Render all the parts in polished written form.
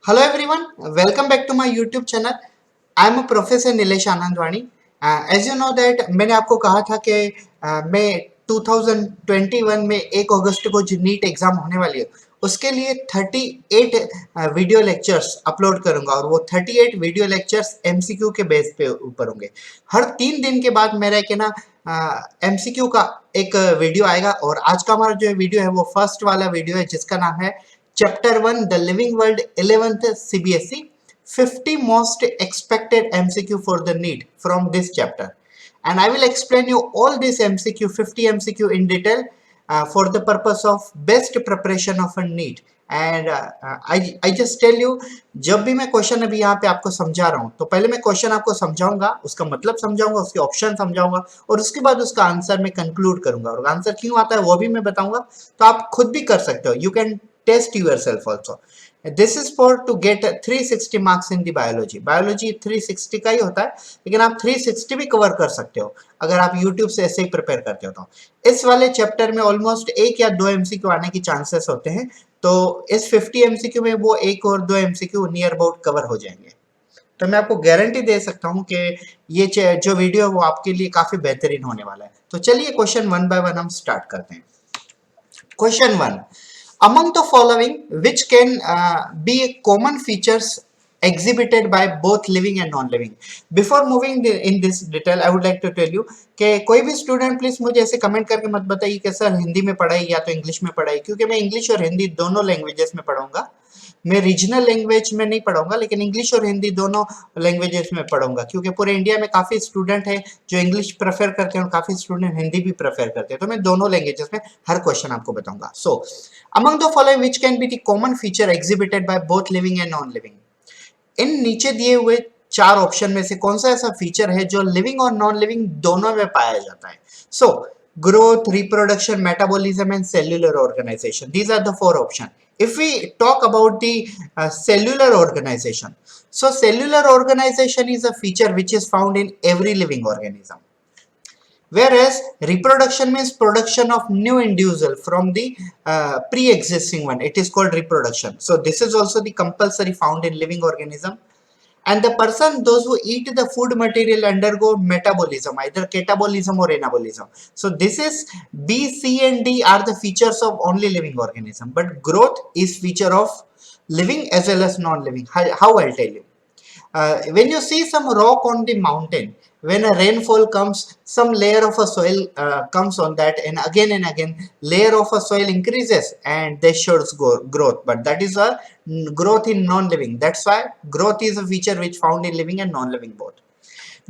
Hello everyone, welcome back to my YouTube channel. I am a Professor Nilesh Anandwani. As you know that मैंने आपको कहा था कि मैं 2021 में 1 अगस्त को जो नीट एग्जाम होने वाली है उसके लिए 38 वीडियो लेक्चर्स अपलोड करूंगा और वो 38 वीडियो लेक्चर्स एमसीक्यू के बेस पे ऊपर होंगे। हर 3 दिन के बाद मेरा एक ना एमसीक्यू का एक वीडियो आएगा और आज का हमारा जो वीडियो है वो फर्स्ट वाला वीडियो है जिसका नाम है Chapter 1 The Living World 11th CBSE 50 most expected MCQ for the NEET from this chapter, and I will explain you all this MCQ 50 MCQ in detail for the purpose of best preparation of a NEET. And I just tell you, जब भी मैं question अभी यहाँ पे आपको समझा रहा हूँ तो पहले मैं क्वेश्चन आपको समझाऊंगा, उसका मतलब समझाऊंगा, उसके ऑप्शन समझाऊंगा और उसके बाद उसका आंसर मैं कंक्लूड करूंगा और आंसर क्यों आता है वो भी मैं बताऊंगा। तो आप खुद भी कर सकते हो, you can test yourself also. This is for to get 360 marks in the biology. Biology 360 का ही होता है लेकिन आप 360 भी कवर कर सकते हो अगर आप यूट्यूब से ऐसे ही प्रिपेयर करते हो। तो इस वाले चैप्टर में ऑलमोस्ट 1 या 2 एमसीक्यू आने की चांसेस होते हैं, तो इस 50 एमसीक्यू में वो 1 और 2 एमसीक्यू नियर अबाउट कवर हो जाएंगे। तो मैं आपको गारंटी दे सकता हूँ कि ये जो वीडियो है वो आपके लिए काफी बेहतरीन होने वाला है। तो चलिए क्वेश्चन 1 बाय 1 हम स्टार्ट करते हैं। Question 1. Among the following, which can be common features exhibited by both living and non-living? Before moving in this detail, I would like to tell you कि कोई भी स्टूडेंट प्लीज मुझे ऐसे comment करके मत बताइए कि सर हिंदी में पढ़ाई या तो इंग्लिश में पढ़ाई, क्योंकि मैं इंग्लिश और हिंदी दोनों लैंग्वेजेस में पढ़ाऊंगा। मैं रीजनल लैंग्वेज में नहीं पढ़ाऊंगा लेकिन इंग्लिश और हिंदी दोनों लैंग्वेजेस में पढ़ाऊंगा, क्योंकि पूरे इंडिया में काफी स्टूडेंट है जो इंग्लिश प्रेफर करते हैं और काफी स्टूडेंट हिंदी भी प्रेफर करते हैं। तो मैं दोनों लैंग्वेजेस में हर क्वेश्चन आपको बताऊंगा। So among the following which can be the common feature exhibited by both living and non living. इन नीचे दिए हुए 4 ऑप्शन में से कौन सा ऐसा फीचर है जो लिविंग और नॉन लिविंग दोनों में पाया जाता है? सो growth, reproduction, metabolism and cellular organization. These are the 4 options. If we talk about the cellular organization, so cellular organization is a feature which is found in every living organism, whereas reproduction means production of new individual from the pre-existing one. It is called reproduction. So this is also the compulsory found in living organism. And the person, those who eat the food material undergo metabolism, either catabolism or anabolism. So this is B, C and D are the features of only living organism, but growth is feature of living as well as non-living. How I'll tell you. When you see some rock on the mountain, when a rainfall comes, some layer of a soil comes on that, and again layer of a soil increases and this shows growth, but that is a growth in non-living. That's why growth is a feature which found in living and non-living both.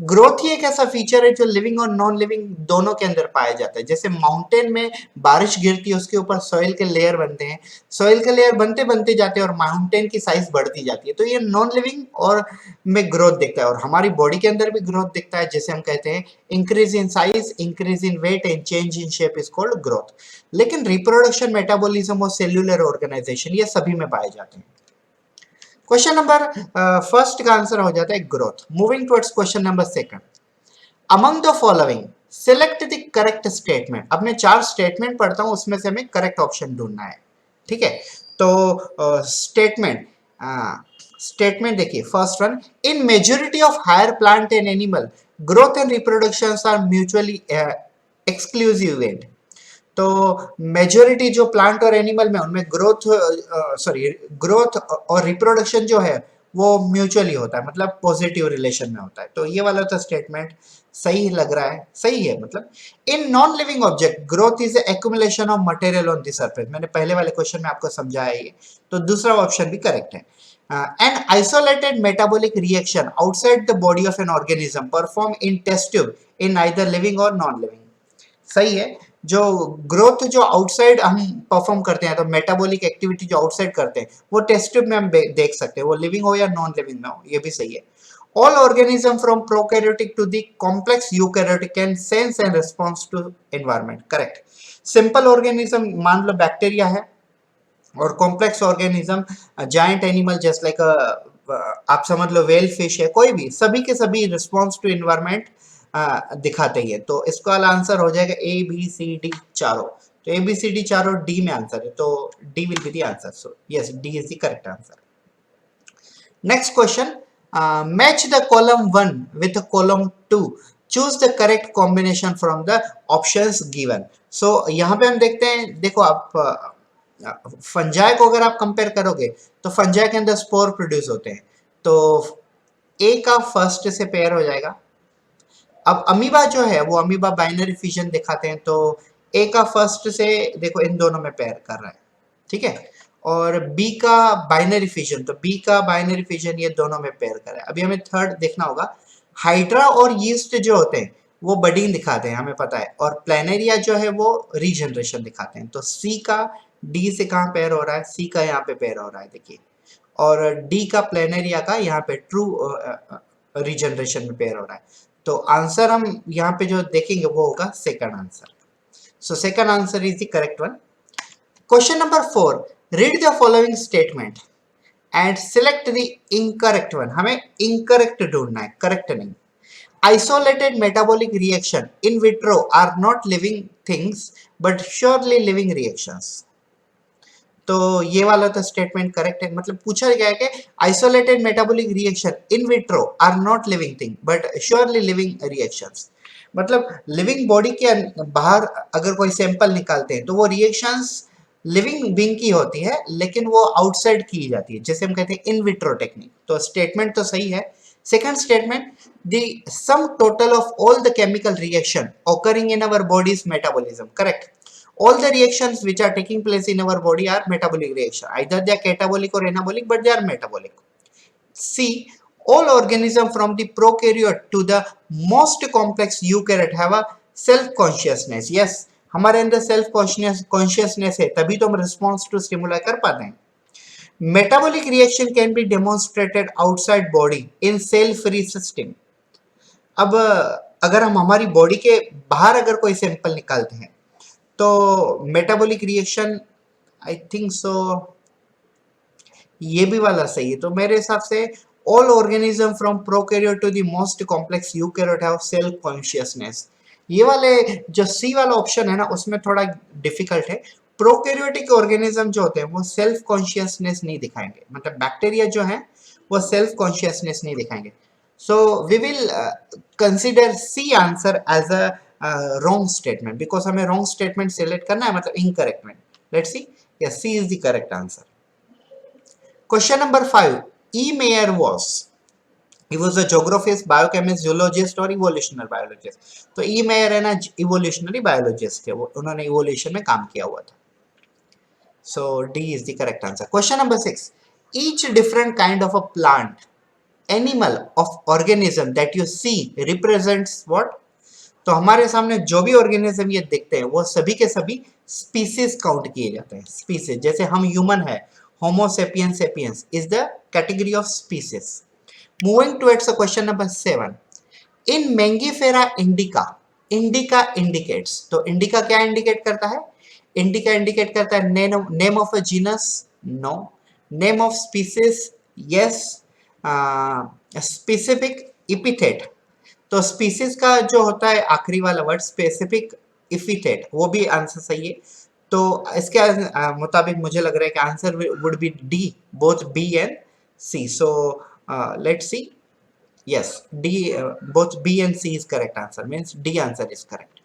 Growth ही एक ऐसा feature है जो living और non living दोनों के अंदर पाया जाता है। जैसे माउंटेन में बारिश गिरती है, उसके ऊपर सॉइल के लेयर बनते हैं, सॉइल के लेयर बनते बनते जाते हैं और माउंटेन की साइज बढ़ती जाती है। तो ये नॉन लिविंग और में ग्रोथ दिखता है और हमारी बॉडी के अंदर भी ग्रोथ दिखता है, जैसे हम कहते हैं increase in size, increase in weight and change in shape is called growth. लेकिन रिप्रोडक्शन, मेटाबॉलिज्म और सेल्यूलर ऑर्गेनाइजेशन ये सभी में पाए जाते हैं। क्वेश्चन नंबर फर्स्ट का आंसर हो जाता है growth. Moving towards question number second, among the following select the correct statement. अब मैं 4 स्टेटमेंट पढ़ता हूं, उसमें से हमें करेक्ट ऑप्शन ढूंढना है। ठीक है, तो स्टेटमेंट देखिए, first one, in majority of higher plant and animal growth and reproduction are mutually exclusive event. तो मेजोरिटी जो प्लांट और एनिमल में उनमें ग्रोथ और रिप्रोडक्शन जो है वो म्यूचुअली होता है, मतलब पॉजिटिव रिलेशन में होता है। तो ये वाला तो स्टेटमेंट सही लग रहा है, सही है। मतलब in non living object growth is accumulation of material on the surface. मैंने पहले वाले क्वेश्चन में आपको समझाया ये, तो दूसरा ऑप्शन भी करेक्ट है। An isolated metabolic reaction outside the body of an organism perform in test tube in either living or non-living. सही है। जो ग्रोथ जो आउटसाइड हम परफॉर्म करते हैं, तो मेटाबॉलिक एक्टिविटी जो आउटसाइड करते हैं वो टेस्ट ट्यूब में हम देख सकते हैं, वो लिविंग हो या नॉन लिविंग में हो, ये भी सही है। All organism from prokaryotic to the complex eukaryotic can sense and response to environment. Correct. Simple organism मान लो बैक्टीरिया है, और complex organism giant animal just like आप समझ लो वेल फिश है, कोई भी, सभी के सभी रिस्पॉन्स टू एनवायरनमेंट दिखाते ही है। तो इसका आंसर हो जाएगा ए बी सी डी चारों। तो ए बी सी डी चारों डी में आंसर है, तो D will be the answer. So yes, D is the correct answer. Next question, match the column 1 with the column 2. Choose the correct combination from the options given. So यहाँ पे हम देखते हैं, देखो आप फंजाई को अगर आप कंपेयर करोगे तो फंजाई के अंदर स्पोर प्रोड्यूस होते हैं, तो ए का फर्स्ट से पेयर हो जाएगा। अब अमीबा जो है वो अमीबा बाइनरी फिजन दिखाते हैं, तो ए का फर्स्ट से देखो इन दोनों में पेयर कर रहा है, ठीक है। और बी का बाइनरी फिजन, तो बी का बाइनरी फिजन ये दोनों में पेयर कर रहा है। अभी हमें थर्ड देखना होगा। हाइड्रा और यीस्ट जो होते हैं वो बडिंग दिखाते हैं, हमें पता है, और प्लेनेरिया जो है वो रीजनरेशन दिखाते हैं। तो सी का डी से कहाँ पेयर हो रहा है, सी का यहाँ पे पेयर हो रहा है, देखिए। और डी का प्लेनेरिया का यहाँ पे ट्रू रीजनरेशन में पेयर हो रहा है। तो आंसर हम यहाँ पे जो देखेंगे वो होगा second answer. So second answer is the correct one. Question number 4, read the following statement and select the incorrect one. हमें इनकरेक्ट ढूंढना है, करेक्ट नहीं। Isolated metabolic reaction in vitro are not living things but surely living reactions. तो ये वाला तो statement correct है, मतलब पूछा गया है कि isolated metabolic reaction in vitro are not living thing but surely living reactions. मतलब लिविंग बॉडी के बाहर अगर कोई सैंपल निकालते हैं तो वो रिएक्शंस लिविंग बीइंग की होती है, लेकिन वो आउटसाइड की जाती है, जैसे हम कहते हैं इन विट्रो टेक्निक। तो स्टेटमेंट तो सही है। Second statement, the sum total of all the chemical reaction occurring in our body's metabolism, correct. All the reactions which are taking place in our body are metabolic reaction. Either they are catabolic or anabolic, but they are metabolic. C, all organisms from the prokaryote to the most complex eukaryote have a self consciousness. Yes, हमारे अंदर self consciousness है, तभी तो हम response to stimuli कर पाते हैं। Metabolic reaction can be demonstrated outside body in cell free system. अब अगर हम हमारी बॉडी के बाहर अगर कोई सैंपल निकालते हैं तो metabolic reaction, I think so ये भी वाला सही है। तो मेरे हिसाब से all organism from prokaryote to the most complex eukaryote have self consciousness. ये वाले जो सी वाला ऑप्शन है ना उसमें थोड़ा डिफिकल्ट है। प्रोकैरियोटिक ऑर्गेनिज्म जो होते हैं वो सेल्फ कॉन्शियसनेस नहीं दिखाएंगे, मतलब बैक्टीरिया जो है वो सेल्फ कॉन्शियसनेस नहीं दिखाएंगे। So we will consider C answer as a wrong statement because हमें wrong statement select करना है, मतलब incorrect में। Let's see, yes, C is the correct answer. Question number 5, E. Mayer was, he was a geographist, biochemist, zoologist और evolutionary biologist. तो E. Mayer है ना evolutionary biologist थे, वो उन्होंने evolution में काम किया हुआ था। So D is the correct answer. Question number 6, each different kind of a plant, animal of organism that you see represents what. तो हमारे सामने जो भी ऑर्गेनिज्म ये देखते हैं वो सभी के सभी स्पीसीज काउंट किए जाते हैं। स्पीसीज जैसे हम ह्यूमन है, homo sapiens sapiens is the category of species. Moving towards question number 7, in Mangifera indica, indica indicates, तो इंडिका क्या इंडिकेट करता है? इंडिका इंडिकेट करता है name of a genus, no. Name of species, yes. Specific epithet, तो species का जो होता है आखिरी वाला वर्ड स्पेसिफिक इपिथेट, वो भी आंसर सही है। तो इसके मुताबिक मुझे लग रहा है कि answer would be D, both B and C. So let's see, yes, D, both B and C is correct answer, means D answer is correct.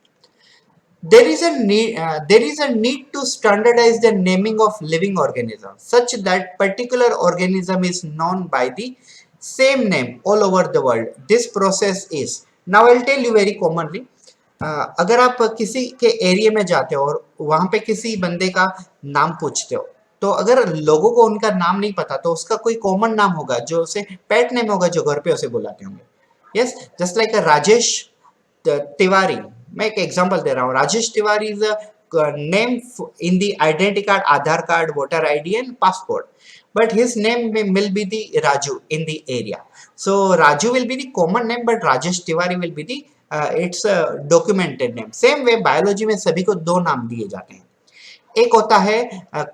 There is a need to standardize the naming of living organisms such that particular organism is known by the same name all over the world. This process is, now I'll tell you very commonly, अगर आप किसी के area में जाते हो और वहां पे किसी बंदे का नाम पूछते हो, तो अगर लोगों को उनका नाम नहीं पता तो उसका कोई कॉमन नाम होगा जो उसे पेट नेम होगा, जो घर पे उसे बुलाते होंगे। Yes, just like Rajesh Tiwari, मैं एक एग्जांपल दे रहा हूँ। Rajesh Tiwari is a name in the identity card, Aadhaar card, voter ID and passport, but his name will be the Raju in the area. So Raju will be the common name, but Rajesh Tiwari will be the it's a documented name. Same way biology में सभी को दो नाम दिए जाते हैं, एक होता है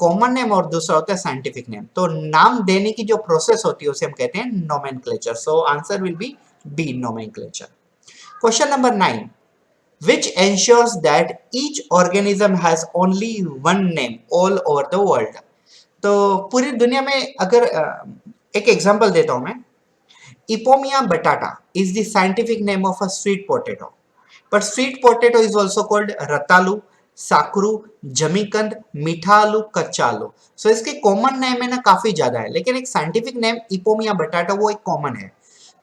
कॉमन नेम और दूसरा होता है साइंटिफिक नेम। तो नाम देने की जो प्रोसेस होती है उसे हम कहते हैं nomenclature. So answer will be B, nomenclature. Question number 9, which ensures that each organism has only one name all over the world। तो पूरी दुनिया में अगर एक एग्जांपल देता हूं मैं। इपोमिया बटाटा is the scientific name of a sweet potato, but sweet potato is also called रतालू, साकरू, जमीकंद, मीठा आलू, कच्चा आलू। सो इसके कॉमन नेम है ना काफी ज्यादा है, लेकिन एक साइंटिफिक नेम इपोमिया बटाटा वो एक कॉमन है।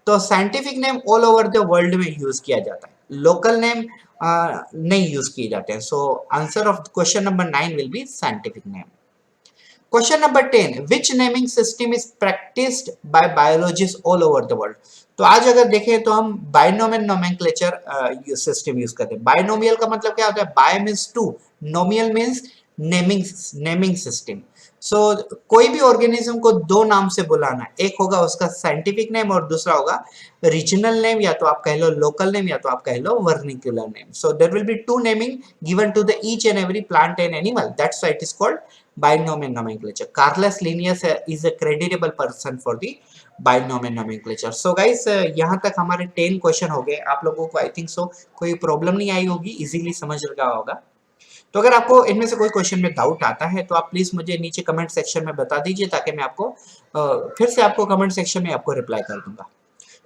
तो scientific name all over the world में यूज किया जाता है, लोकल नेम नहीं यूज किए जाते हैं। So answer of question number 9 will be scientific name. Question number 10, which naming system is practised by biologist all over the world. तो आज अगर देखें तो हम बायनोमियल नोमेनक्लेचर सिस्टम यूज करते हैं। बायनोमियल का मतलब क्या होता है? Bi means two, nomial means naming, naming system. So कोई भी ऑर्गेनिज्म को दो नाम से बुलाना, एक होगा उसका साइंटिफिक नेम और दूसरा होगा रीजनल नेम, या तो आप कह लो लोकल नेम या तो आप कह लो vernacular name. So there will be two naming given to the each and every plant and animal, that's why it is called binomial nomenclature. Carlos Linnaeus is a creditable person for the binomial nomenclature. So guys, यहाँ तक हमारे 10 question हो गए। आप लोगों को आई think सो कोई problem नहीं आई होगी, इजीली समझ लगा होगा। तो अगर आपको इनमें से कोई क्वेश्चन में डाउट आता है तो आप प्लीज मुझे नीचे कमेंट सेक्शन में बता दीजिए, ताकि मैं आपको फिर से आपको कमेंट सेक्शन में आपको रिप्लाई कर दूंगा।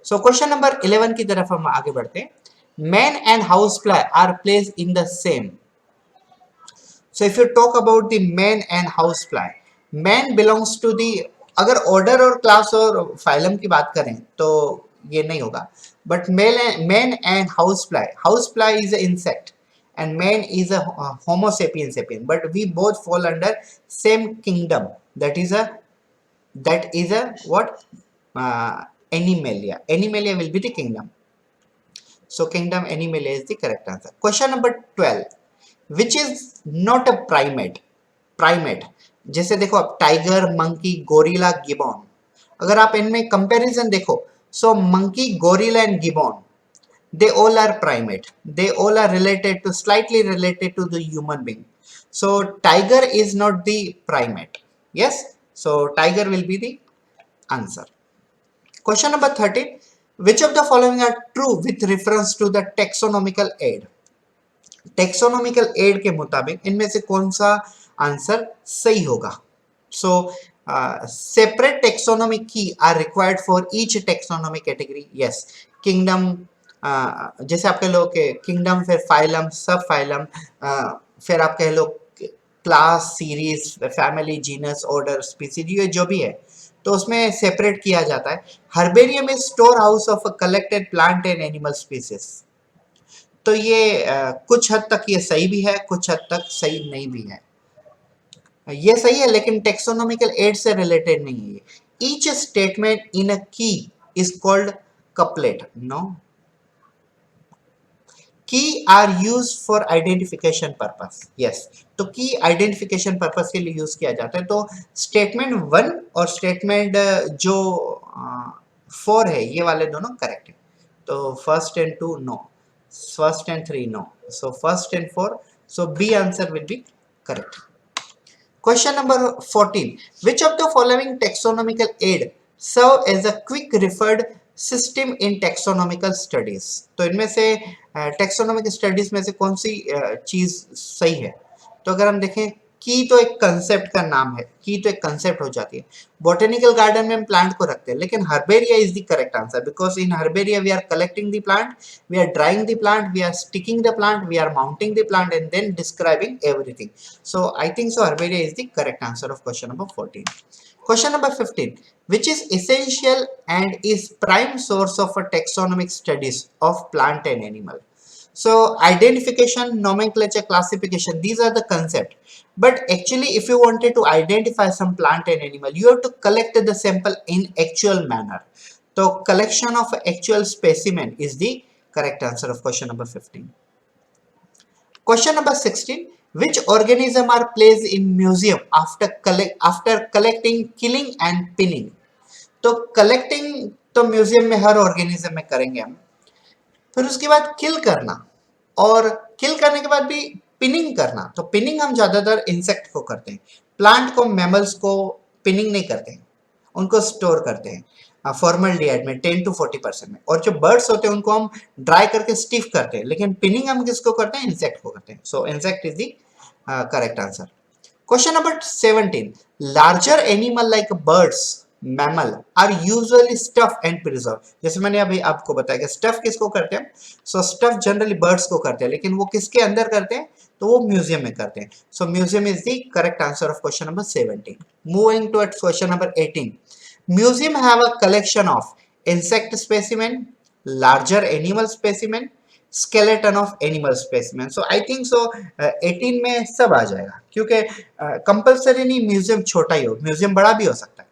सो क्वेश्चन नंबर 11 की तरफ हम आगे बढ़ते हैं। Man and house fly are place in the same. So if you talk about the man and housefly, man belongs to the, अगर ऑर्डर और क्लास और फाइलम की बात करें तो ये नहीं होगा, but man and house fly is a insect and man is a homo sapien sapien, but we both fall under same kingdom, that is a what, animalia. Animalia will be the kingdom. So kingdom animalia is the correct answer. Question number 12, which is not a primate। जैसे देखो आप tiger, monkey, gorilla, gibbon, अगर आप इनमें comparison देखो, so monkey, gorilla and gibbon, they all are primate, they all are related to, slightly related to the human being. So tiger is not the primate. Yes, so tiger will be the answer. Question number 13, which of the following are true with reference to the taxonomical aid। Taxonomical aid के मुताबिक इनमें से कौन सा answer सही होगा? So separate taxonomic key are required for each taxonomic category. Yes, kingdom, जैसे आप कह लो कि किंगडम, फिर फाइलम, सब फाइलम, फिर आप कह लो class, series, family, genus, order, species, ये जो भी है तो उसमें सेपरेट किया जाता है। Herbarium is store house of collected plant and animal species. तो ये कुछ हद तक ये सही भी है, कुछ हद तक सही नहीं भी है। ये सही है लेकिन टेक्सोनॉमिकल एड से रिलेटेड नहीं है। Each statement in a key is called couplet. No, key are use for identification purpose. Yes, तो की आइडेंटिफिकेशन पर्पस के लिए यूज किया जाता है। तो स्टेटमेंट 1 और स्टेटमेंट जो 4 है, ये वाले दोनों करेक्ट है। तो first and 2 no, first and 3 no, so first and 4, so B answer will be correct. Question number 14, which of the following taxonomical aid serve as a quick referred system in taxonomical studies। तो इनमें से taxonomic studies में से कौन सी चीज सही है? तो अगर हम देखें, की तो एक कंसेप्ट का नाम है, की तो एक कंसेप्ट हो जाती है। बोटेनिकल गार्डन में हम प्लांट को रखते हैं, लेकिन herbaria is the correct answer, because in herbaria we are collecting the plant, we are drawing the plant, we are sticking the plant, we are mounting the plant and then describing everything. So I think so herbaria is the correct answer of question number 14। Question number 15, which is essential and is prime source of a taxonomic studies of plant and animal। So identification, nomenclature, classification, these are the concept, but actually if you wanted to identify some plant and animal, you have to collect the sample in actual manner. So collection of actual specimen is the correct answer of question number 15। Question number 16, which organism are placed in museum after collecting, killing and pinning। तो collecting तो museum में हर organism में करेंगे हम, फिर उसके बाद किल करना, और किल करने के बाद भी पिनिंग करना। तो पिनिंग हम ज्यादातर इंसेक्ट को करते हैं, प्लांट को, मैमल्स को पिनिंग नहीं करते हैं, उनको स्टोर करते हैं फॉर्मल्डिहाइड में 10 to 40% में। और जो बर्ड्स होते हैं उनको हम ड्राई करके स्टिफ करते हैं, लेकिन पिनिंग हम किसको करते हैं? इंसेक्ट को करते हैं। So insect is the correct answer. Question number 17, larger animal like birds mammal are usually stuff and preserve. जैसे मैंने अभी आपको बताया कि स्टफ किसको करते हैं, सो स्टफ जनरली बर्ड्स को करते हैं, लेकिन वो किसके अंदर करते हैं, तो वो म्यूजियम में करते हैं। So museum is the correct answer of question number 17। Moving towards question number 18, museum have a collection of insect specimen, larger animal specimen, skeleton of animal specimen। so I think so 18 में सब आ जाएगा, क्योंकि compulsory नहीं museum छोटा ही हो, museum बड़ा भी हो सकता है।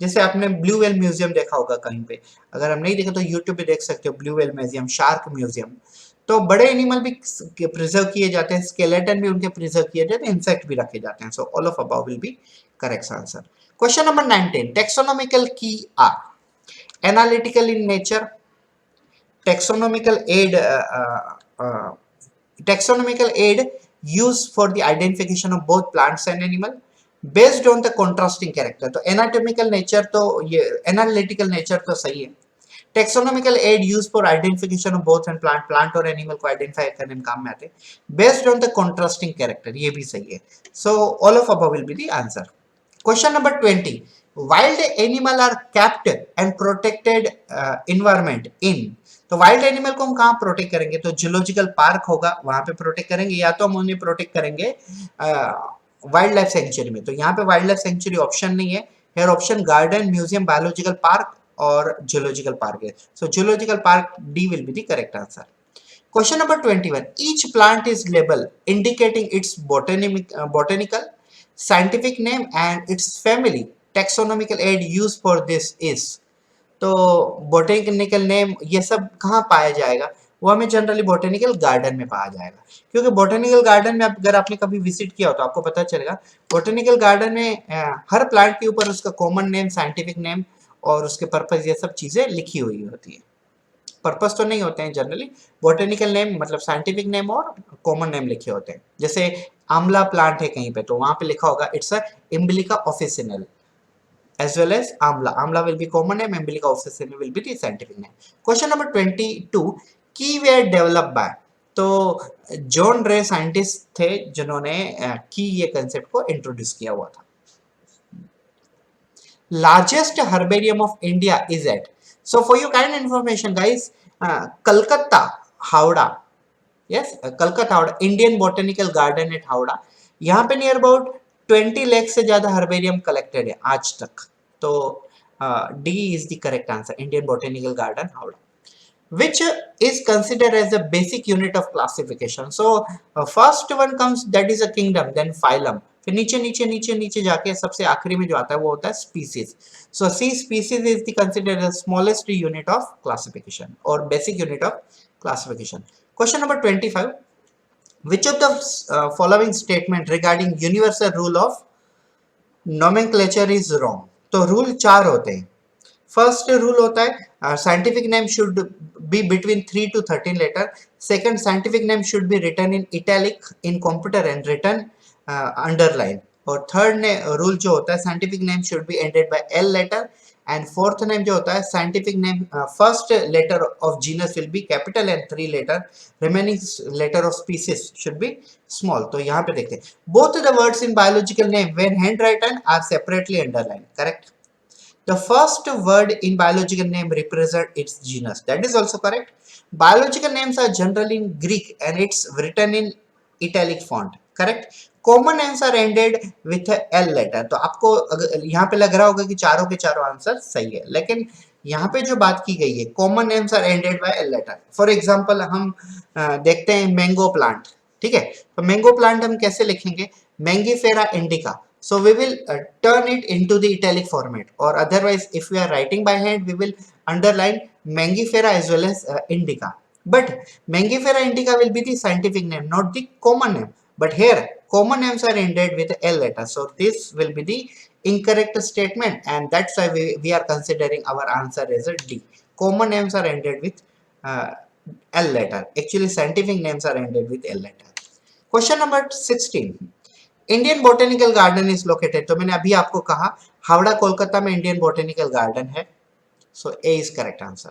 जैसे आपने ब्लू व्हेल म्यूजियम देखा होगा कहीं पे, अगर हम नहीं देखे तो यूट्यूब पे देख सकते हो, blue whale museum, shark museum. तो बड़े एनिमल भी प्रिजर्व किए जाते हैं, स्केलेटन भी उनके प्रिजर्व किए जाते हैं, इंसेक्ट भी रखे जाते हैं। So all of above will be correct answer. Question number 19, taxonomical की are analytical in nature, taxonomical aid taxonomical aid used for the identification of both plants and animal based on the contrasting character। तो anatomical nature तो ये analytical nature तो सही है, taxonomical aid used for identification of both and plant और animal को identify करने में काम में आते हैं based on the contrasting character, ये भी सही है। so all of above will be the answer। Question number 20, wild animal are kept and protected environment in। तो वाइल्ड एनिमल को हम कहाँ प्रोटेक्ट करेंगे, तो जूलॉजिकल पार्क होगा वहां पे प्रोटेक्ट करेंगे, या तो हम उन्हें प्रोटेक्ट करेंगे वाइल्ड लाइफ सेंचुरी में। तो यहाँ पे वाइल्ड लाइफ सेंचुरी ऑप्शन नहीं है, here option garden, museum, biological park और जूलॉजिकल पार्क है। So zoological park D will be the correct answer. Question number 21, each plant is labeled indicating its botanical, scientific name and its family। taxonomical aid used for this is। तो botanical name ये सब कहाँ पाया जाएगा, वो हमें generally botanical garden में पाया जाएगा, क्योंकि बोटेनिकल गार्डन में अगर आपने कभी विजिट किया हो तो आपको पता चलेगा बोटेनिकल गार्डन में हर प्लांट के ऊपर उसका कॉमन नेम, साइंटिफिक नेम और उसके पर्पस, ये सब चीजें लिखी हुई होती है। पर्पस तो नहीं होते हैं जनरली, बोटेनिकल नेम मतलब साइंटिफिक नेम और कॉमन नेम लिखे होते हैं। जैसे आंवला प्लांट है कहीं पे, तो वहां पे लिखा होगा it's a Emblica officinalis as well as amla। amla will be common name, umbilica officinae will be the scientific name। question number 22, key were developed by। तो जॉन रे साइंटिस्ट थे जिन्होंने की ये कंसेप्ट को इंट्रोड्यूस किया हुआ था। largest herbarium of India is at। so for your kind information guys, Kolkata, Howrah, yes, Calcutta Howrah, Indian botanical garden eight Howrah, यहाँ पे नियर अबाउट 20 लाख से ज्यादा हर्बेरियम कलेक्टेड है आज तक। तो D is the correct answer, Indian botanical garden Howrah. which is considered as the basic unit of classification। so first one comes that is a kingdom, then phylum, फिर नीचे नीचे नीचे नीचे जाके सबसे आखिरी में जो आता है वो होता है species। so C species is the considered the smallest unit of classification or basic unit of classification। question number 25, which of the following statement regarding universal rule of nomenclature is wrong। तो rule 4 होते हैं। First rule होता है scientific name should be between 3 to 13 letter. Second, scientific name should be written in italic in computer and written underline. और third ने rule जो होता है scientific name should be ended by L letter. And fourth name जो होता है scientific name first letter of genus will be capital and 3 letter, remaining letter of species should be small. तो यहाँ पे देखते हैं both the words in biological name when handwritten are separately underline, correct. The first word in biological name represent its genus, that is also correct। biological names are generally in Greek and it's written in italic font, correct। common names are ended with a L letter। तो आपको यहाँ पे लग रहा होगा कि चारों के चारों आंसर सही है, लेकिन यहाँ पे जो बात की गई है common names are ended by L letter. For example हम देखते हैं मैंगो प्लांट, ठीक है, तो मैंगो प्लांट हम कैसे लिखेंगे, Mangifera indica. So we will turn it into the italic format, or otherwise if we are writing by hand we will underline Mangifera as well as indica। But Mangifera indica will be the scientific name, not the common name। But here common names are ended with L letter, so this will be the incorrect statement, and that's why we are considering our answer as a D। Common names are ended with L letter, actually scientific names are ended with L letter। Question number 16, Indian botanical garden is located. तो मैंने अभी आपको कहा हावड़ा कोलकाता में Indian botanical garden है, so A is correct answer.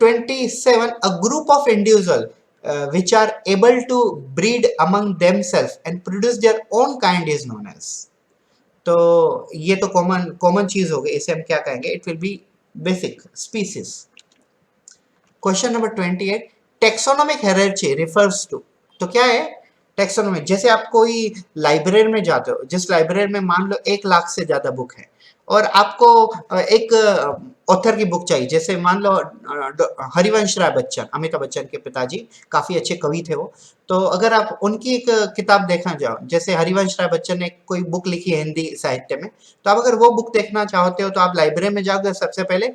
27, a group of individual which are able to breed among themselves and produce their own kind is known as। तो ये तो कॉमन कॉमन चीज हो गई, इसे हम क्या कहेंगे, it will be basic species. Question number 28, taxonomic hierarchy refers to. तो क्या है टेक्सोनोमिक? जैसे आप कोई लाइब्रेरी में जाते हो, जिस लाइब्रेरी में मान लो 1 लाख से ज्यादा बुक है, और आपको एक ऑथर की बुक चाहिए, जैसे मान लो हरिवंश राय बच्चन, अमिताभ बच्चन के पिताजी, काफी अच्छे कवि थे वो। तो अगर आप उनकी एक किताब देखना चाहो, जैसे हरिवंश राय बच्चन ने कोई बुक लिखी है हिंदी साहित्य में, तो आप अगर वो बुक देखना चाहते हो तो आप लाइब्रेरी में जाओगे, सबसे पहले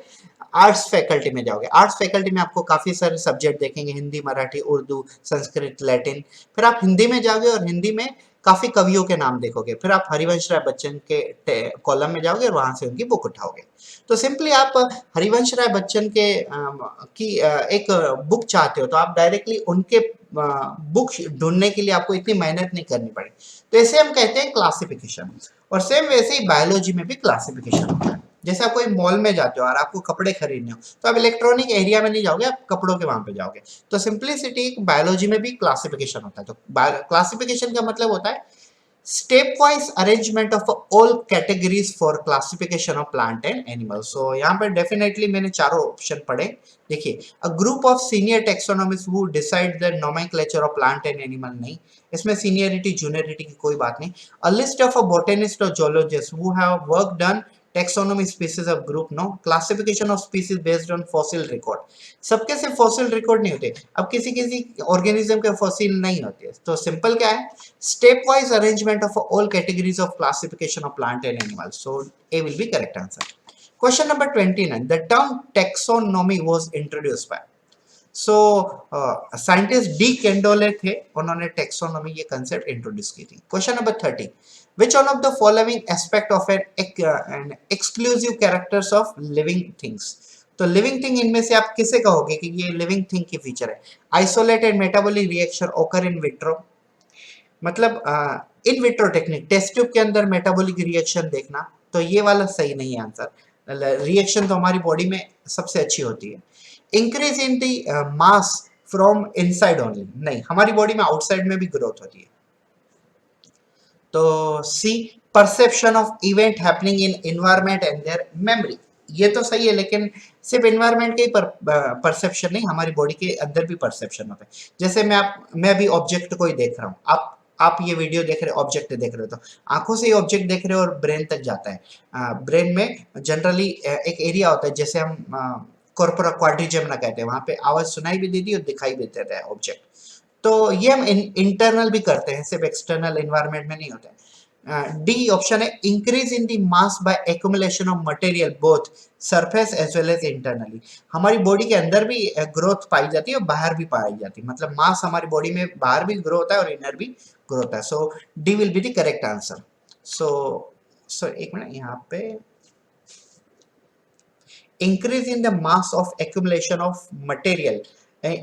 आर्ट्स फैकल्टी में जाओगे। आर्ट्स फैकल्टी में आपको काफी सारे सब्जेक्ट देखेंगे, हिंदी, मराठी, उर्दू, संस्कृत, लैटिन। फिर आप हिंदी में जाओगे और हिंदी में काफी कवियों के नाम देखोगे। फिर आप हरिवंश राय बच्चन के कॉलम में जाओगे और वहां से उनकी बुक उठाओगे। तो सिंपली आप हरिवंश राय बच्चन के एक बुक चाहते हो, तो आप डायरेक्टली उनके बुक ढूंढने के लिए आपको इतनी मेहनत नहीं करनी पड़े। तो इसे हम कहते हैं क्लासिफिकेशन। और सेम वैसे ही बायोलॉजी में भी क्लासिफिकेशन होता है। जैसे आप कोई मॉल में जाते हो और आपको कपड़े खरीदने हो, तो आप इलेक्ट्रॉनिक एरिया में नहीं जाओगे, आप कपड़ों के वहां पे जाओगे। तो सिंपलिसिटी बायोलॉजी में भी क्लासिफिकेशन होता है। तो क्लासिफिकेशन का मतलब होता है stepwise arrangement of all categories for classification of plant and animal. So यहाँ पर डेफिनेटली मैंने चारों ऑप्शन पढ़े। देखिए, a group of senior taxonomist who decide the nomenclature of plant and animal, नहीं, इसमें सीनियरिटी जूनियरिटी की कोई बात नहीं। A list of a botanist और zoologist who have work done taxonomy species of group, no, classification of species based on fossil record। सबके सिर्फ fossil record नहीं होते, अब किसी किसी ऑर्गेनिज्म के फॉसिल नहीं होते। तो सिंपल क्या है, stepwise arrangement of all categories of classification of plant and animal. So A will be correct answer. Question number 29, the term taxonomy was introduced by. So scientist de Candolle थे, उन्होंने टेक्सोनोमी ये concept introduce की थी। Question number 30, which one of the following aspect of an exclusive characters of living things। तो living thing इनमें से आप किसे कहोगे कि ये लिविंग थिंग की फीचर है? Isolated metabolic reaction occur in vitro, मतलब in vitro technique, test tube के अंदर मेटाबॉलिक रिएक्शन देखना, तो ये वाला सही नहीं है आंसर। रिएक्शन तो हमारी बॉडी में सबसे अच्छी होती है। Increase in the mass from inside only, नहीं, हमारी बॉडी में आउटसाइड में भी ग्रोथ होती है। तो C, perception of event happening in environment and their memory, ये तो सही है, लेकिन सिर्फ एनवायरनमेंट के ही परसेप्शन नहीं, हमारी बॉडी के अंदर भी परसेप्शन होता है। जैसे मैं अभी ऑब्जेक्ट को ही देख रहा हूँ, आप ये वीडियो देख रहे हो, ऑब्जेक्ट देख रहे हो, तो आंखों से ही ऑब्जेक्ट देख रहे हो और ब्रेन तक जाता है। ब्रेन में जनरली एक एरिया होता है, जैसे हम कॉर्पोरा क्वाड्रिजेमिना कहते हैं, वहां पे आवाज सुनाई भी देती है और दिखाई भी देता है ऑब्जेक्ट। तो ये हम इंटरनल भी करते हैं, सिर्फ एक्सटर्नल एनवायरनमेंट में नहीं होता है। डी ऑप्शन है, increase in the mass by accumulation of material both surface as well as internally. हमारी बॉडी के अंदर भी ग्रोथ पाई जाती है और बाहर भी पाई जाती है, मतलब मास हमारी बॉडी में बाहर भी ग्रो होता है और इनर भी ग्रो होता है। So D will be the correct answer. So एक मिनट, यहाँ पे increase in the mass of accumulation of material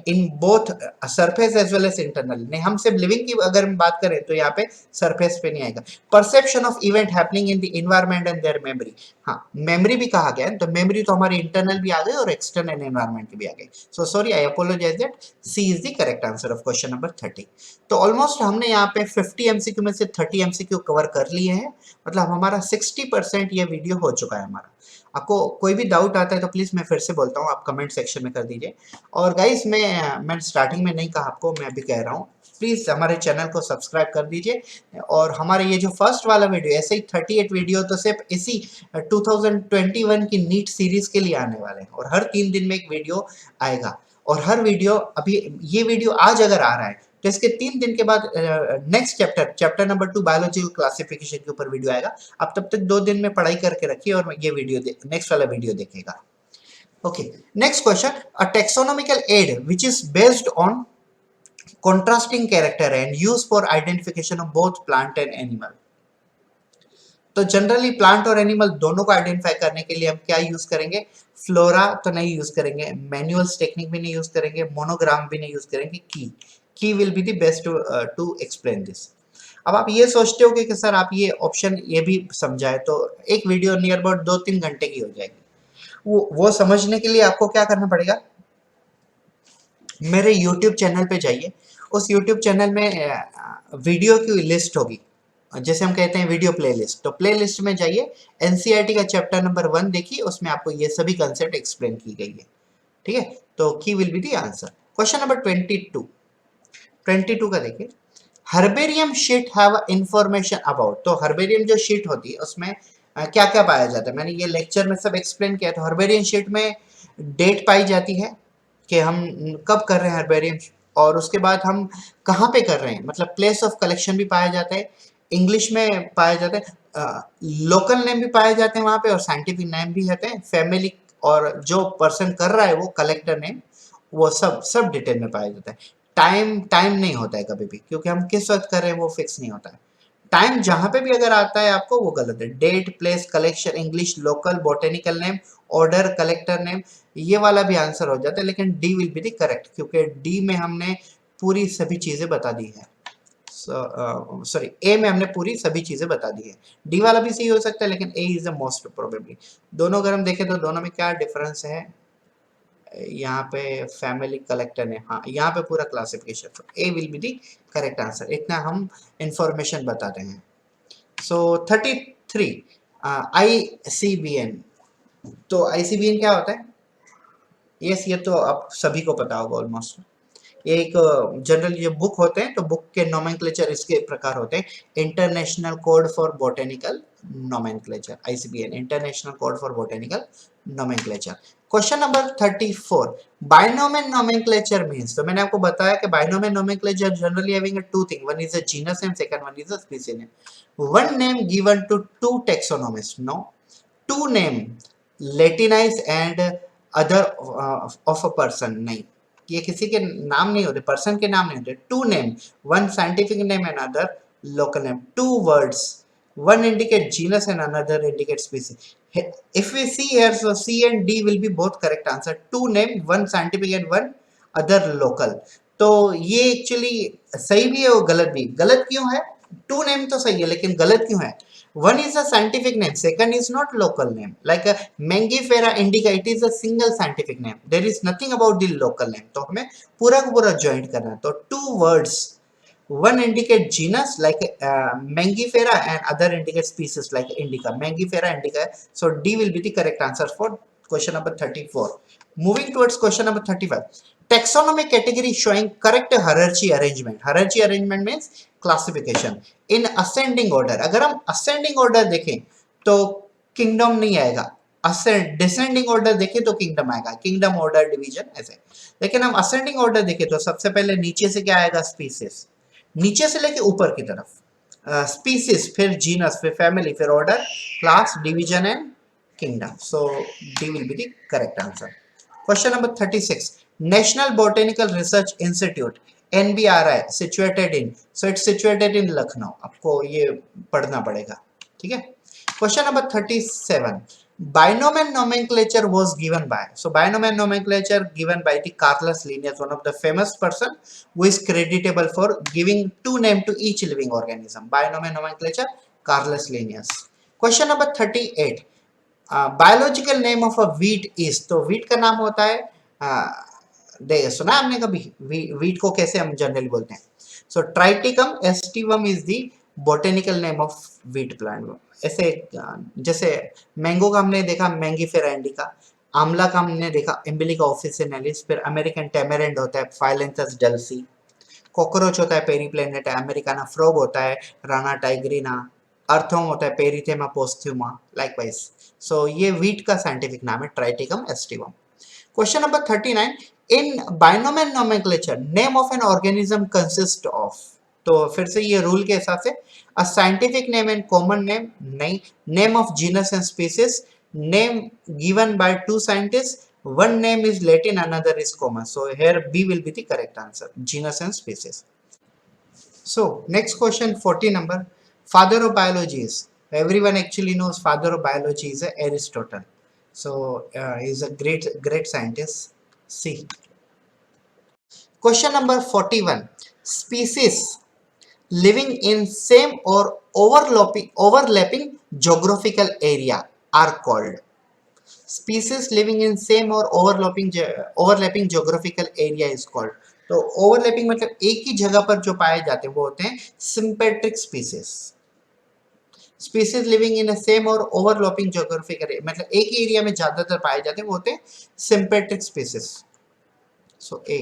in both surface as well as internal, नहीं, हम सिर्फ लिविंग की अगर हम बात करें तो यहाँ पे सरफेस पे नहीं आएगा। Perception of event happening in the environment and their memory, हाँ, मेमोरी भी कहा गया है, तो मेमोरी तो हमारी इंटरनल भी आ गई और एक्सटर्नल एनवायरनमेंट की भी आ गई। So sorry, I apologise that, C is the correct answer of question number 30। तो ऑलमोस्ट हमने यहाँ पे 50 एमसीक्यू में से 30 एमसीक्यू कवर कर लिए हैं, मतलब हमारा 60% ये वीडियो हो चुका है हमारा। आपको कोई भी डाउट आता है तो प्लीज़, मैं फिर से बोलता हूँ, आप कमेंट सेक्शन में कर दीजिए। और गाइस, मैं स्टार्टिंग में नहीं कहा आपको, मैं अभी कह रहा हूँ, प्लीज़ हमारे चैनल को सब्सक्राइब कर दीजिए। और हमारे ये जो फर्स्ट वाला वीडियो, ऐसे ही 38 वीडियो तो सिर्फ इसी 2021 की नीट सीरीज के लिए आने वाले हैं, और हर 3 दिन में एक वीडियो आएगा। और हर वीडियो, अभी ये वीडियो आज अगर आ रहा है तो इसके 3 दिन के बाद next chapter number 2 biological classification के ऊपर वीडियो आएगा। आप तब तक 2 दिन में पढ़ाई करके रखिए और ये वीडियो नेक्स्ट वाला वीडियो देखेगा। Okay, next question, a taxonomical add which is based on contrasting character and used for identification of both plant and animal। तो जनरली प्लांट और एनिमल दोनों को आइडेंटिफाई करने के लिए हम क्या यूज करेंगे? फ्लोरा तो नहीं यूज करेंगे, मैनुअल्स टेक्निक भी नहीं यूज करेंगे, मोनोग्राम भी नहीं यूज करेंगे, key will be the best to explain this. अब आप ये सोचते हो कि सर आप ये ऑप्शन ये भी समझाए तो एक वीडियो नियर अबाउट 2-3 घंटे की हो जाएगी। वो समझने के लिए आपको क्या करना पड़ेगा, मेरे YouTube चैनल पे जाइए, उस YouTube चैनल में वीडियो की लिस्ट होगी, जैसे हम कहते हैं वीडियो प्लेलिस्ट, तो प्लेलिस्ट में जाइए, एनसीईआरटी का चैप्टर नंबर 1 देखिए, उसमें आपको ये सभी कंसेप्ट एक्सप्लेन की गई है। ठीक है, तो की will be the answer. Question number 22 का देखिए, herbarium sheet have information about. तो हर्बेरियम जो शीट होती है उसमें क्या क्या पाया जाता है, मैंने ये लेक्चर में सब एक्सप्लेन किया। तो हर्बेरियम शीट में डेट पाई जाती है कि हम कब कर रहे हैं हर्बेरियम, और उसके बाद हम कहाँ पे कर रहे हैं, मतलब प्लेस ऑफ कलेक्शन भी पाया जाता है, इंग्लिश में पाया जाता है, लोकल नेम भी पाए जाते हैं वहाँ पे, और साइंटिफिक नेम भी रहते हैं, फैमिली और जो पर्सन कर रहा है वो कलेक्टर नेम, वो सब सब डिटेल में पाया जाता है। टाइम टाइम नहीं होता है कभी भी, क्योंकि हम किस वक्त कर रहे हैं वो फिक्स नहीं होता है। टाइम जहां पे भी अगर आता है आपको वो गलत है। Date, place, collection, English, local, botanical name, order, collector name, ये वाला भी आंसर हो जाता है, लेकिन D will be the correct, क्योंकि डी में हमने पूरी सभी चीजें बता दी है। सॉरी, ए में हमने पूरी सभी चीजें बता दी है। डी वाला भी सही हो सकता है, लेकिन ए इज द मोस्ट प्रोबेबली। दोनों अगर हम देखें तो दोनों में क्या डिफरेंस है, यहाँ पे फैमिली कलेक्टर ने, हाँ यहाँ पे पूरा क्लासिफिकेशन, तो A will be the correct answer. इतना हम इंफॉर्मेशन बताते हैं। सो 33, ICBN। तो ICBN क्या होता है? यस, ये तो आप सभी को पता होगा ऑलमोस्ट। ये एक जनरल ये बुक होते हैं, तो बुक के नोमेनक्लेचर इसके प्रकार होते हैं। International code for botanical nomenclature, ICBN, international code for botanical nomenclature. Question number 34, binomial nomenclature means. तो मैंने आपको बताया कि binomial nomenclature generally having two thing, one is a genus name, second one is a species name. One name given to two taxonomist, no. Two name latinize and other of a person, नहीं, ये किसी के नाम नहीं होते, person के नाम नहीं होते। Two name, one scientific name and other local name. Two words, one indicate genus and another indicate species. If we see here, so C and D will be both correct answer. Two name, one scientific and one other local. तो ये actually सही भी है और गलत भी। गलत क्यों है? टू नेम तो सही है, लेकिन गलत क्यों है? One is a scientific name, second is not local name. Like a Mangifera indica, it is a single scientific name. There is nothing about the local name. तो हमें पूरा का पूरा ज्वाइंट करना है। तो two words, one indicate genus like Mangifera and other indicate species like indica. Mangifera indica. So D will be the correct answer for question number 34. Moving towards question number 35. Taxonomy category showing correct hierarchy arrangement. Hierarchy arrangement means classification in ascending order. अगर हम ascending order देखें तो kingdom नहीं आएगा, descending order देखें तो kingdom आएगा, kingdom, order, division ऐसे। लेकिन हम असेंडिंग ऑर्डर देखें तो सबसे पहले नीचे से क्या आएगा? स्पीसीज, नीचे से लेके ऊपर की तरफ स्पीसीज, फिर जीनस, फिर फैमिली, फिर order, class, division and kingdom. So D will be the correct answer. Question number 36, national botanical research institute NBRI situated in, so it's situated in Lucknow, आपको ये पढ़ना पड़ेगा। ठीक है। Question number 37, binomial nomenclature was given by, so binomial nomenclature given by the Carolus Linnaeus, one of the famous person who is creditable for giving two name to each living organism. Binomial nomenclature, Carolus Linnaeus. Question number 38, biological name of a wheat is. तो wheat का नाम होता है, सुना आपने कभी wheat को कैसे हम जनरली बोलते हैं? So Triticum aestivum is the botanical name of wheat plant. ऐसे जैसे मैंगो का हमने देखा मैंगीफेरा इंडिका, आंवला का हमने देखा एम्बिलिका ऑफिसिनालिस, फिर अमेरिकन टेमेरेंट होता है फाइलेंथस डल्सी, कॉकरोच होता है पेरीप्लेनेटा अमेरिकाना, फ्रॉग होता है राना टाइग्रीना, अर्थोम होता है पेरिथेमा पोस्थ्यूमा, लाइकवाइज। सो ये वीट का साइंटिफिक नाम है Triticum aestivum. Question number 39, in binomial nomenclature name of an organism consist of. तो फिर से ये रूल के हिसाब से a scientific name and common name, नहीं, name of genus and species, name given by two scientist, one name is Latin, another is common. So here B will be the correct answer, genus and species. So next question, 40 number, father of biology is, everyone actually knows father of biology is Aristotle. So he is a great scientist. C. Question number 41, species living in same or overlapping geographical area are called, species living in same or overlapping geographical area is called। तो overlapping मतलब एक ही जगह पर जो पाए जाते हैं वो होते हैं sympatric species। Species living in same और ओवरलैपिंग ज्योग्राफिकल एरिया, मतलब एक ही एरिया में ज्यादातर पाए जाते हैं वो होते हैं sympatric species. So a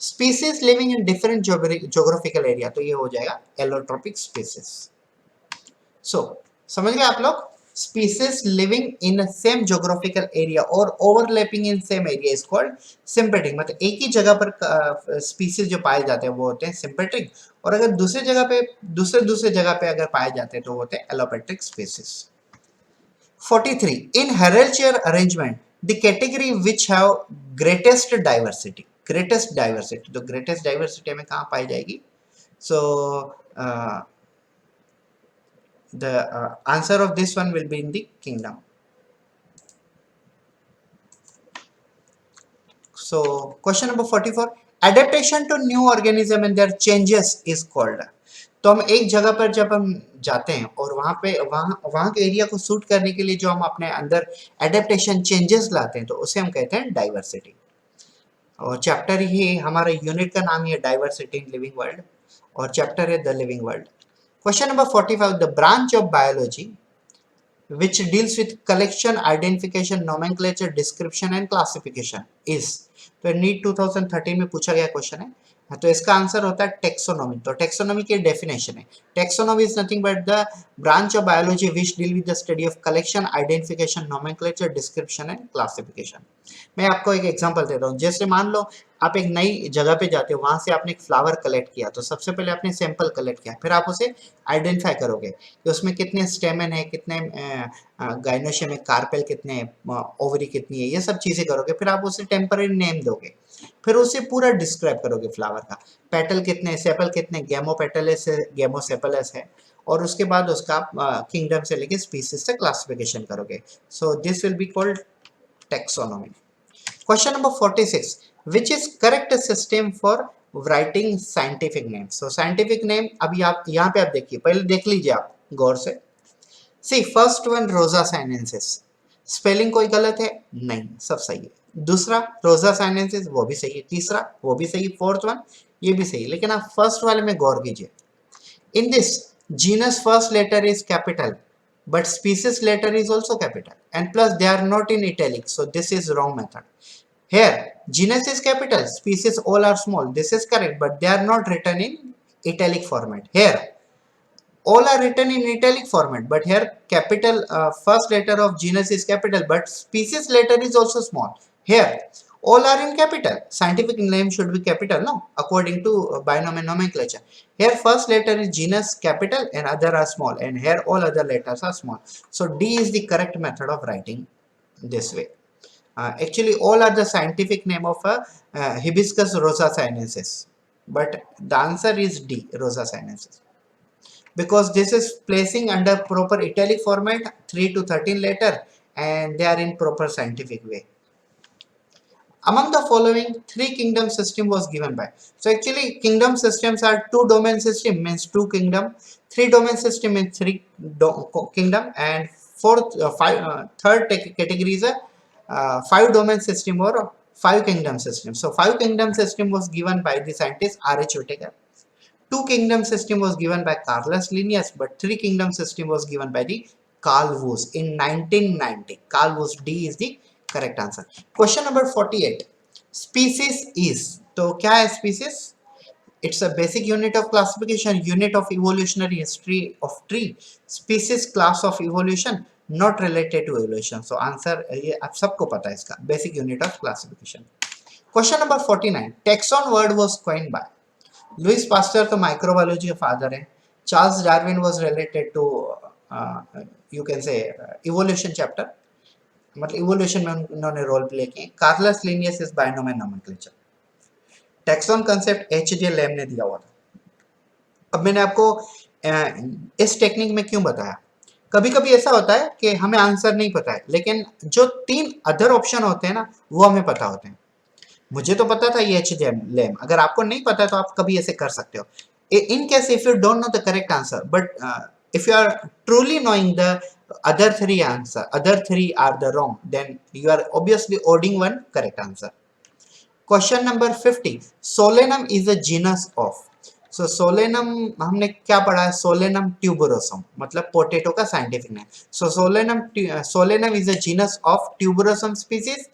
species living in different geographical area, तो ये हो जाएगा एलोट्रोपिक स्पीसीज। सो समझ गए आप लोग, species living in same geographical area और overlapping in same area is called sympatric, मतलब एक ही जगह पर स्पीसीज जो पाए जाते हैं वो होते हैं सिंपेट्रिक, और अगर दूसरे जगह पे दूसरे जगह पे अगर पाए जाते हैं तो वो होते हैं allopatric species. 43 in hierarchical arrangement the category which have greatest diversity, greatest diversity, तो greatest diversity में कहाँ पाई जाएगी? So the answer of this one will be in the kingdom. So question number 44, adaptation to new organism and their changes is called, तो हम एक जगह पर जब हम जाते हैं और वहाँ के एरिया को सूट करने के लिए जो हम अपने अंदर एडेप्टेशन चेंजेस लाते हैं तो उसे हम कहते हैं डाइवर्सिटी। और चैप्टर ही हमारा यूनिट का नाम ही है डाइवर्सिटी इन लिविंग वर्ल्ड, और चैप्टर है the living world. Question number 45, the branch of biology which deals with collection, identification, nomenclature, description and classification is, तो नीट 2013 में पूछा गया क्वेश्चन है, तो इसका आंसर होता है टेक्सोनॉमी। तो टेक्सोनॉमी की डेफिनेशन है, taxonomy is nothing but the branch of biology which deal with the study of collection, identification, nomenclature, description and classification. मैं आपको एक एग्जांपल देता हूँ, जैसे मान लो आप एक नई जगह पे जाते हो, वहां से आपने एक फ्लावर कलेक्ट किया, तो सबसे पहले आपने सैंपल कलेक्ट किया, फिर आप उसे आइडेंटिफाई करोगे कि उसमें कितने स्टेमन है, कितने गाइनोशियम है, कार्पेल कितने, ओवरी कितनी है, ये सब चीजें करोगे, फिर आप उसे टेम्पररी नेम दोगे, फिर उसे पूरा डिस्क्राइब करोगे फ्लावर का, पेटल कितने, सेपल कितने, गेमोपेटलस है, गेमोसेपलस है, और उसके बाद उसका किंगडम से लेके स्पीसीज से क्लासिफिकेशन करोगे। So this will be called taxonomy. Question number 46, which is correct system for writing scientific name? So scientific name अभी आप यहाँ पे आप देखिए, पहले देख लीजिए आप गौर से। See first one रोजा साइनेंसिस, स्पेलिंग कोई गलत है? नहीं, सब सही है। दूसरा रोजा साइनेंसिस, वो भी सही है। तीसरा वो भी सही है। फोर्थ वन ये भी सही है, लेकिन आप फर्स्ट वाले में गौर कीजिए। In this genus first letter is capital but species letter is also capital, and plus they are not in italic, so this is wrong method. Here genus is capital, species all are small, this is correct, but they are not written in italic format. Here all are written in italic format, but here capital first letter of genus is capital but species letter is also small. Here all are in capital, scientific name should be capital, no, according to binomial nomenclature. Here first letter is genus capital and other are small, and here all other letters are small. So D is the correct method of writing this way. Actually all are the scientific name of hibiscus rosa sinensis, but the answer is D, rosa sinensis, because this is placing under proper italic format, 3 to 13 letter, and they are in proper scientific way. Among the following, three kingdom system was given by. So actually kingdom systems are two domain system, means two kingdom, three domain system means three kingdom, and third category is a five domain system or five kingdom system. So five kingdom system was given by the scientist R.H. Whittaker. Two kingdom system was given by Carolus Linnaeus, but three kingdom system was given by the Carl Woese in 1990. Carl Woese, D is the correct answer. Question number 48. Species is, तो क्या है species? It's a basic unit of classification, unit of evolutionary history of tree, species class of evolution, not related to evolution. So answer ये आप सबको पता है इसका, basic unit of classification. Question number 49. Taxon word was coined by. Louis Pasteur तो microbiology के father है। Charles Darwin was related to you can say evolution chapter, मतलब इवोल्यूशन में उन्होंने रोल प्ले किए। Carolus Linnaeus is binomial nomenclature. Taxon concept H J. Lam ने दिया हुआ था। अब मैंने आपको इस टेक्निक में क्यों बताया, कभी कभी ऐसा होता है कि हमें आंसर नहीं पता है, लेकिन जो तीन अदर ऑप्शन होते हैं ना वो हमें पता होते हैं। मुझे तो पता था ये एच.जे. लेम, अगर आपको नहीं पता तो आप कभी ऐसे कर सकते हो। In case if you don't know the correct answer, but if you are truly knowing the other three are the wrong, then you are obviously odding one correct answer. Question number 50. Solanum is a genus of. So Solanum हमने क्या पढ़ा है? Solanum tuberosum मतलब potato का scientific name. So Solanum is a genus of tuberosum species,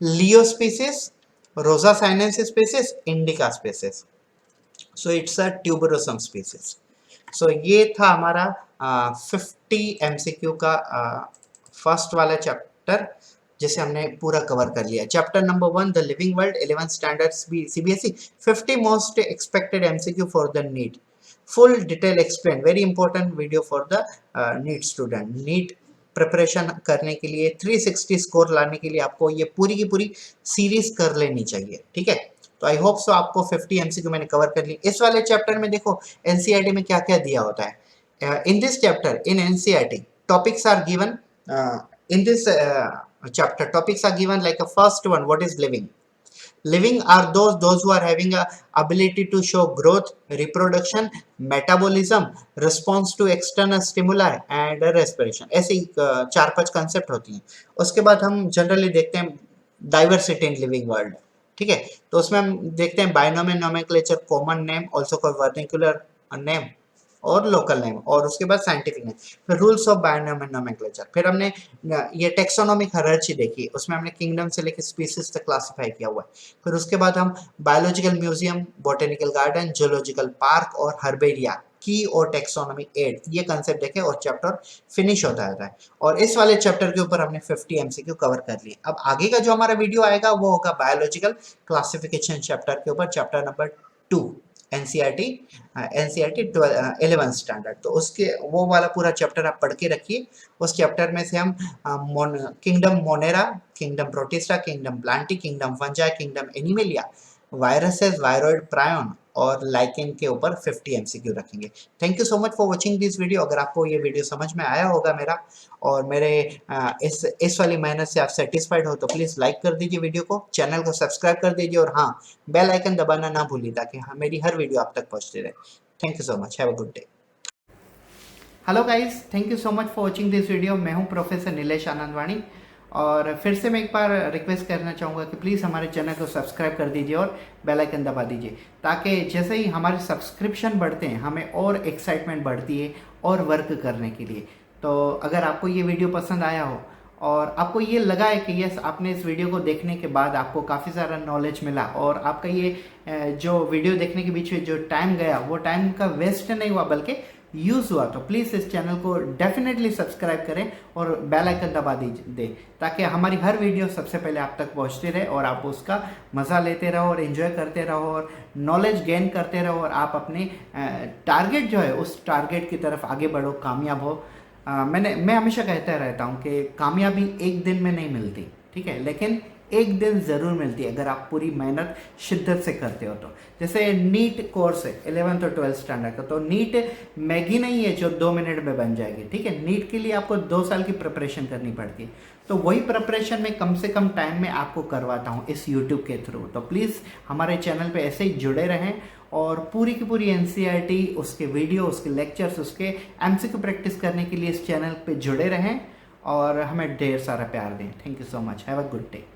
Leo species, Rosa sinensis species, indica species. So it's a tuberosum species. So ये था हमारा 50 MCQ का फर्स्ट वाला चैप्टर, जिसे हमने पूरा कवर कर लिया। Chapter number 1 the living world 11th standard CBSE 50 most expected MCQ for the NEET, full detail explain, very important video for the NEET student. NEET preparation करने के लिए 360 स्कोर लाने के लिए आपको ये पूरी की पूरी सीरीज कर लेनी चाहिए, ठीक है। तो आई होप सो आपको 50 एमसीक्यू मैंने कवर कर ली। इस वाले चैप्टर में देखो एनसीईआरटी में क्या क्या दिया होता है। In this chapter in NCERT topics are given in this chapter. Topics are given like a first one, what is living? Living are those who are having a ability to show growth, reproduction, metabolism, response to external stimuli and respiration। ऐसे ही 4-5 concept होती हैं। उसके बाद हम generally देखते हैं diversity in living world, ठीक है। तो उसमें हम देखते हैं binomial nomenclature, common name, also called vernacular name और लोकल नेम, और उसके बाद साइंटिफिक नेम, फिर रूल्स ऑफ बायोनोमियल नोमेनक्लेचर। फिर हमने ये टेक्सोनोमिक हायरार्ची देखी, उसमें हमने किंगडम से लेकर स्पीसीज तक क्लासिफाई किया हुआ है। फिर उसके बाद हम biological museum, botanical garden, zoological park और हर्बेरिया की और टेक्सोनोमिक एड, ये कंसेप्ट देखे और चैप्टर फिनिश होता है। और इस वाले चैप्टर के ऊपर हमने 50 एमसीक्यू कवर कर लिए। अब आगे का जो हमारा वीडियो आएगा वो होगा बायोलॉजिकल क्लासिफिकेशन चैप्टर के ऊपर, chapter number 2 NCERT 11th standard. तो उसके वो वाला पूरा चैप्टर आप पढ़ के रखिए। उस चैप्टर में से हम kingdom Monera, kingdom Protista, kingdom Plantae, kingdom Fungi, kingdom Animalia, viruses, viroid prion और लाइकेन के ऊपर 50 एमसीक्यू रखेंगे। Thank you so much for watching this video. अगर आपको ये वीडियो समझ में आया होगा मेरा और मेरे इस वाली मेहनत से आप सेटिस्फाइड हो तो प्लीज़ लाइक कर दीजिए वीडियो को, चैनल को सब्सक्राइब कर दीजिए और हाँ, बेल आइकन दबाना ना भूलिए ताकि मेरी हर वीडियो आप तक पहुँचती रहे। Thank you so much, have a good day. Hello guys, thank you so much for watching this video. मैं हूं प्रोफेसर नीलेश आनंदवाणी और फिर से मैं एक बार रिक्वेस्ट करना चाहूँगा कि प्लीज़ हमारे चैनल को सब्सक्राइब कर दीजिए और बेल आइकन दबा दीजिए, ताकि जैसे ही हमारे सब्सक्रिप्शन बढ़ते हैं हमें और एक्साइटमेंट बढ़ती है और वर्क करने के लिए। तो अगर आपको ये वीडियो पसंद आया हो और आपको ये लगा है कि यस, आपने इस वीडियो को देखने के बाद आपको काफ़ी सारा नॉलेज मिला और आपका ये जो वीडियो देखने के बीच में जो टाइम गया वो टाइम का वेस्ट नहीं हुआ बल्कि यूज़ हुआ, तो प्लीज़ इस चैनल को डेफिनेटली सब्सक्राइब करें और बेल आइकन दबा दीजिए ताकि हमारी हर वीडियो सबसे पहले आप तक पहुंचती रहे और आप उसका मज़ा लेते रहो और एंजॉय करते रहो और नॉलेज गेन करते रहो और आप अपने टारगेट जो है उस टारगेट की तरफ आगे बढ़ो, कामयाब हो। मैं हमेशा कहता रहता हूँ कि कामयाबी एक दिन में नहीं मिलती, ठीक है, लेकिन एक दिन ज़रूर मिलती है अगर आप पूरी मेहनत शिद्दत से करते हो तो। जैसे नीट कोर्स है 11th और 12th स्टैंडर्ड का, तो नीट मैगी नहीं है जो 2 मिनट में बन जाएगी, ठीक है। नीट के लिए आपको 2 साल की प्रिपरेशन करनी पड़ती है, तो वही प्रिपरेशन में कम से कम टाइम में आपको करवाता हूँ इस यूट्यूब के थ्रू। तो प्लीज़ हमारे चैनल पे ऐसे ही जुड़े रहें और पूरी की पूरी एनसीईआरटी, उसके वीडियो, उसके लेक्चर्स, उसके एमसीक्यू प्रैक्टिस करने के लिए इस चैनल पे जुड़े रहें और हमें ढेर सारा प्यार दें। Thank you so much, have a good day.